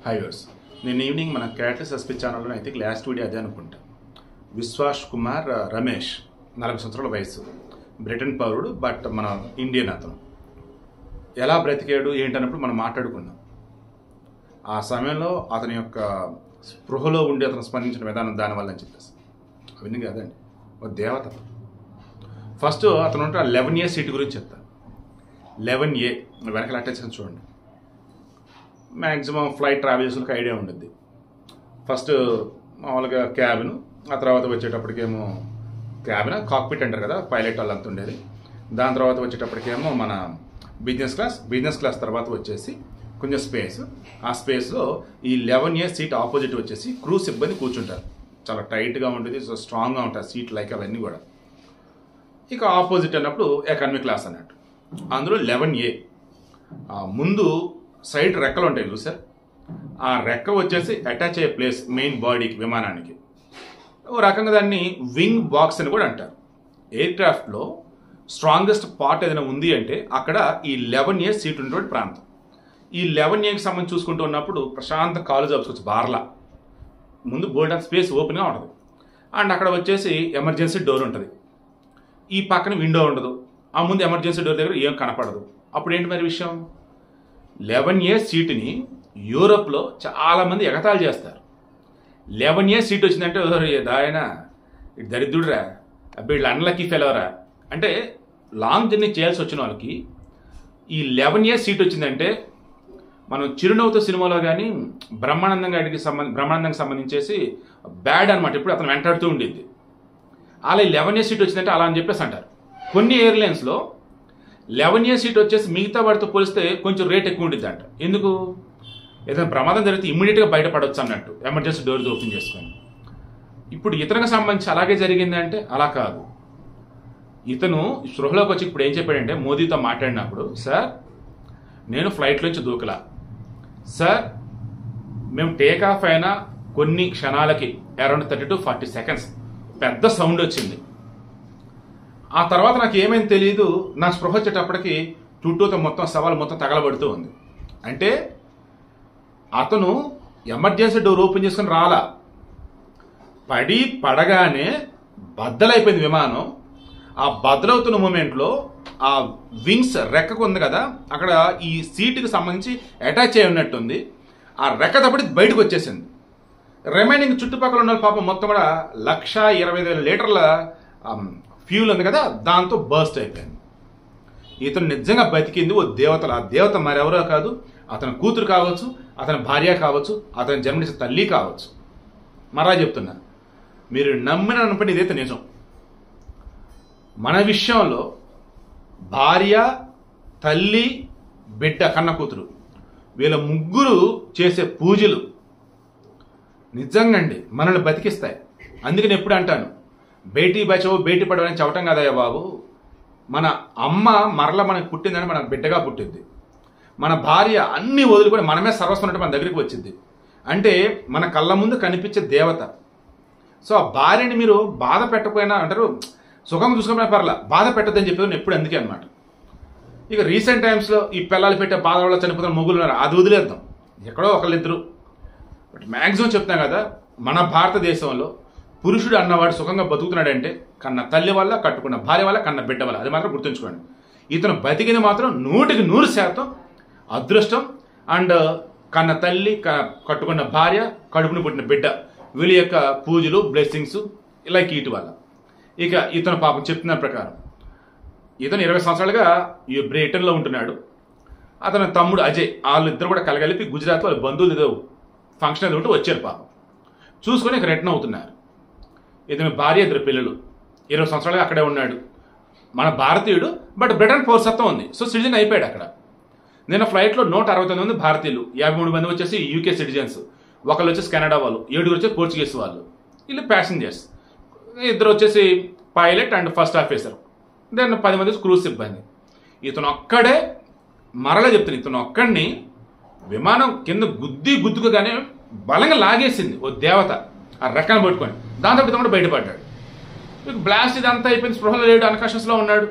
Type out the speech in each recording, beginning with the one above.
High verse నేను evening మన క్యాటస్ SP ఛానల్లో అయితే లాస్ట్ వీడియో అదే అనుకుంటా. విశ్వాస్ కుమార్ రమేష్ 40 సంవత్సరాల వయసు, బ్రిటన్ పౌరుడు, బట్ మన ఇండియన్. అతను ఎలా బ్రతికాడు ఏంటన్నప్పుడు మనం మాట్లాడుకున్నాం. ఆ సమయంలో అతని యొక్క స్పృహలో ఉండి అతను స్పందించిన విధానం దానివల్ల అని చెప్పేసి అవన్నీ కాదండి, ఒక దేవత. ఫస్ట్ అతను ఉంటే 11A సీట్ గురించి చెప్తాను. 11A వెనకాల అటాచ్ చూడండి. మ్యాక్సిమం ఫ్లైట్ ట్రావెల్స్కి ఐడియా ఉంటుంది. ఫస్ట్ మామూలుగా క్యాబిన్, ఆ తర్వాత వచ్చేటప్పటికేమో క్యాబిన్ కాక్పిట్ అంటారు కదా, పైలట్ వాళ్ళంతా ఉండేది. దాని తర్వాత వచ్చేటప్పటికేమో మన బిజినెస్ క్లాస్ తర్వాత వచ్చేసి కొంచెం స్పేస్. ఆ స్పేస్లో ఈ 11A సీట్ ఆపోజిట్ వచ్చేసి క్రూ సిబ్బంది కూర్చుంటారు. చాలా టైట్గా ఉంటుంది, సో స్ట్రాంగ్గా ఉంటారు సీట్ లైక్ అవన్నీ కూడా. ఇక ఆపోజిట్ అన్నప్పుడు ఎకానమీ క్లాస్ అన్నట్టు. అందులో 11A ముందు సైడ్ రెక్కలు ఉంటాయి చూసారు. ఆ రెక్క వచ్చేసి అటాచ్ అయ్యే ప్లేస్ మెయిన్ బాడీకి, విమానానికి. ఓ రకంగా దాన్ని వింగ్ బాక్స్ అని కూడా అంటారు. ఎయిర్ క్రాఫ్ట్లో స్ట్రాంగెస్ట్ పార్ట్ ఏదైనా ఉంది అంటే అక్కడ ఈ 11A సీట్ ఉన్నటువంటి ప్రాంతం. ఈ 11Aకి సంబంధించి చూసుకుంటూ ఉన్నప్పుడు ప్రశాంత కాలు జాపుకోవచ్చు. బార్లా ముందు బోల్డ్ ఆఫ్ స్పేస్ ఓపెన్గా ఉంటుంది. అండ్ అక్కడ వచ్చేసి ఎమర్జెన్సీ డోర్ ఉంటుంది. ఈ పక్కన విండో ఉండదు. ఆ ముందు ఎమర్జెన్సీ డోర్ దగ్గర ఏం కనపడదు. అప్పుడు ఏంటి మరి విషయం? 11A సీటుని యూరోప్లో చాలామంది ఎగతాళి చేస్తారు. 11A సీట్ వచ్చిందంటే ఆయన ఇటు దరిద్రుడురా, అబ్బాయి వీళ్ళు అన్లక్కీ ఫెలవరా అంటే, లాంగ్ జర్నీ చేయాల్సి వచ్చిన వాళ్ళకి ఈ 11A సీట్ వచ్చిందంటే, మనం చిరునవ్వుతో సినిమాలో కానీ బ్రహ్మానందంకి సంబంధించేసి బ్యాడ్ అనమాట. ఇప్పుడు అతను వెంటాడుతూ ఉండింది. అలా 11A సీట్ వచ్చిందంటే అలా అని చెప్పేసి అంటారు. కొన్ని ఎయిర్లైన్స్లో 11A సీట్ వచ్చేసి మిగతా వాటితో పోలిస్తే కొంచెం రేట్ ఎక్కువ ఉంటుంది అంట. ఎందుకు? ఏదైనా ప్రమాదం జరిగితే ఇమ్మీడియట్గా బయటపడవచ్చు అన్నట్టు, ఎమర్జెన్సీ డోర్ ఓపెన్ చేసుకొని. ఇప్పుడు ఇతనికి సంబంధించి అలాగే జరిగిందంటే అలా కాదు. ఇతను స్పృహలోకి వచ్చి ఇప్పుడు ఏం చెప్పాడంటే, మోదీతో మాట్లాడినప్పుడు, సార్ నేను ఫ్లైట్లోంచి దూకలా సార్, మేము టేక్ ఆఫ్ అయిన కొన్ని క్షణాలకి అరౌండ్ 30 to 40 seconds పెద్ద సౌండ్ వచ్చింది. ఆ తర్వాత నాకు ఏమైంది తెలియదు, నా స్పృహ వచ్చేటప్పటికి చుట్టూతో మొత్తం సవాల్ మొత్తం తగలబడుతూ ఉంది. అంటే అతను ఎమర్జెన్సీ డోర్ ఓపెన్ చేసుకుని రాలా, పడగానే బద్దలైపోయింది విమానం. ఆ బద్దలవుతున్న మూమెంట్లో ఆ వింగ్స్ రెక్కకు ఉంది కదా, అక్కడ ఈ సీటుకి సంబంధించి అటాచ్ అయి ఉన్నట్టుంది. ఆ రెక్క తప్పటి బయటకు వచ్చేసింది. రిమైనింగ్ చుట్టుపక్కల ఉన్న పాపం మొత్తం కూడా 1,20,000 లీటర్ల ఫ్యూల్ ఉంది కదా, దాంతో బర్స్ట్ అయిపోయింది. ఇతను నిజంగా బతికింది ఓ దేవతలు. ఆ దేవత మరెవరో కాదు, అతని కూతురు కావచ్చు, అతని భార్య కావచ్చు, అతని జన్మనిచ్చిన తల్లి కావచ్చు. మరలా చెప్తున్నా, మీరు నమ్మిన ఇదైతే నిజం. మన విషయంలో భార్య, తల్లి, బిడ్డ, కన్న కూతురు, వీళ్ళ ముగ్గురు చేసే పూజలు నిజంగా అండి మనల్ని బతికిస్తాయి. అందుకని ఎప్పుడు అంటాను, బేటీ బచావో బేటీ పడవో అని చెప్పటం కదయ్యా బాబు. మన అమ్మ మరల మనకు పుట్టిందని మన బిడ్డగా పుట్టింది. మన భార్య అన్ని వదులుకొని మనమే సర్వస్వం ఉన్నట్టు మన దగ్గరికి వచ్చింది. అంటే మన కళ్ళ ముందు కనిపించే దేవత. సో ఆ భార్యని మీరు బాధ పెట్టకపోయినా అంటారు, సుఖంగా చూసుకోకపోయినా పర్లా, బాధ పెట్టద్దని చెప్పేది ఎప్పుడు అందుకే అనమాట. ఇక రీసెంట్ టైమ్స్లో ఈ పిల్లలు పెట్టే బాధ వల్ల చనిపోతున్న మొగులు ఉన్నారు, అది వదిలేద్దాం, ఎక్కడో ఒకళ్ళిద్దరు. బట్ మ్యాక్సిమం చెప్తాం కదా, మన భారతదేశంలో పురుషుడు అన్నవాడు సుఖంగా బతుకుతున్నాడంటే కన్న తల్లి వల్ల, కట్టుకున్న భార్య వల్ల, కన్న బిడ్డ వల్ల. అది మాత్రం గుర్తుంచుకోండి. ఇతను బతికింది మాత్రం 100% అదృష్టం. అండ్ కన్న తల్లి, కట్టుకున్న భార్య, కడుపును పుట్టిన బిడ్డ, వీళ్ళ యొక్క పూజలు, బ్లెస్సింగ్స్ ఇలా వీటి వల్ల. ఇక ఇతను పాపం చెప్తున్న ప్రకారం ఇతను 20 సంవత్సరాలుగా ఈ బ్రిటన్లో ఉంటున్నాడు. అతని తమ్ముడు అజయ్, వాళ్ళిద్దరు కూడా కలగలిపి గుజరాత్ వాళ్ళ బంధువులు ఏదో ఫంక్షన్ ఏదో ఉంటే వచ్చారు. పాపం చూసుకొని ఇక రిటర్న్ అవుతున్నారు. ఇతని భార్య, 2 పిల్లలు. 20 సంవత్సరాలుగా అక్కడే ఉన్నాడు. మన భారతీయుడు, బట్ బ్రిటన్ పౌరసత్వం ఉంది. సో సిటిజన్ అయిపోయాడు అక్కడ. నిన్న ఫ్లైట్లో 169 మంది భారతీయులు, 53 మంది వచ్చేసి యూకే సిటిజన్స్, ఒకళ్ళు వచ్చేసి కెనడా వాళ్ళు, 7 వచ్చేసి పోర్చుగీస్ వాళ్ళు, వీళ్ళు ప్యాసింజర్స్. 2 వచ్చేసి pilot and first officer, then 10 మంది క్రూ సిబ్బంది. ఇతను ఒక్కడే, మరలా చెప్తాను, ఇతను ఒక్కడిని విమానం కింద గుద్దుకోగానే బలంగా లాగేసింది ఓ దేవత ఆ రెక్కను పట్టుకొని. దాంతో ఇతను కూడా బయటపడ్డాడు. ఇక బ్లాస్ట్ ఇదంతా అయిపోయింది, స్పృహలో లేడు, అన్కాన్షియస్లో ఉన్నాడు.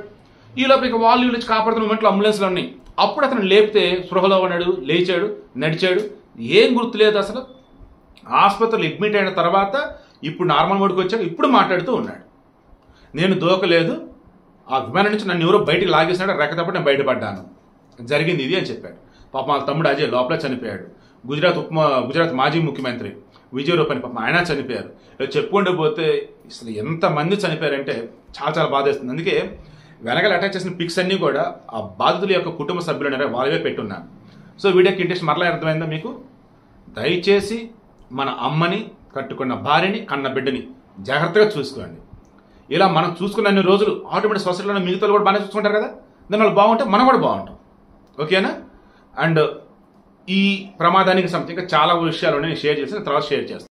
ఈ లోపు ఇక వాళ్ళు వీళ్ళు కాపాడుతున్న మూమెంట్లో అంబులెన్స్లో ఉన్నాయి. అప్పుడు అతను లేపితే స్పృహలో ఉన్నాడు, లేచాడు, నడిచాడు, ఏం గుర్తులేదు అసలు. ఆసుపత్రిలో అడ్మిట్ అయిన తర్వాత ఇప్పుడు నార్మల్ మోడ్కి వచ్చాక ఇప్పుడు మాట్లాడుతూ ఉన్నాడు. నేను దూకలేదు, ఆ విమానం నుంచి నన్ను ఎవరో బయటికి లాగేసినాడు, రెక్కతప్పుడు నేను బయటపడ్డాను, జరిగింది ఇది అని చెప్పాడు. పాప వాళ్ళ తమ్ముడు అజయ్ లోపల చనిపోయాడు. గుజరాత్ మాజీ ముఖ్యమంత్రి విజయ్ రూపాని పాపం ఆయన చనిపోయారు. ఇలా చెప్పుకుంటూ పోతే అసలు ఎంతమంది చనిపోయారంటే చాలా చాలా బాధేస్తుంది. అందుకే వెనకాల అటాచ్ చేసిన పిక్స్ అన్నీ కూడా ఆ బాధితుల యొక్క కుటుంబ సభ్యులు వాళ్ళవే పెట్టున్నాను. సో వీడియోకి ఇంట్రెస్ట్ మరలా అర్థమైందా మీకు? దయచేసి మన అమ్మని, కట్టుకున్న భార్యని, కన్న బిడ్డని జాగ్రత్తగా చూసుకోండి. ఇలా మనం చూసుకున్న అన్ని రోజులు ఆటోమేటిక్ సొసైటీలో మిగతా కూడా బాగానే చూసుకుంటారు కదా, దాని వాళ్ళు బాగుంటే మనం కూడా బాగుంటాం. ఓకేనా? అండ్ ఈ ప్రమాదానికి సంబంధించి ఇంకా చాలా విషయాలు నేను షేర్ చేసి తర్వాత షేర్ చేస్తాను.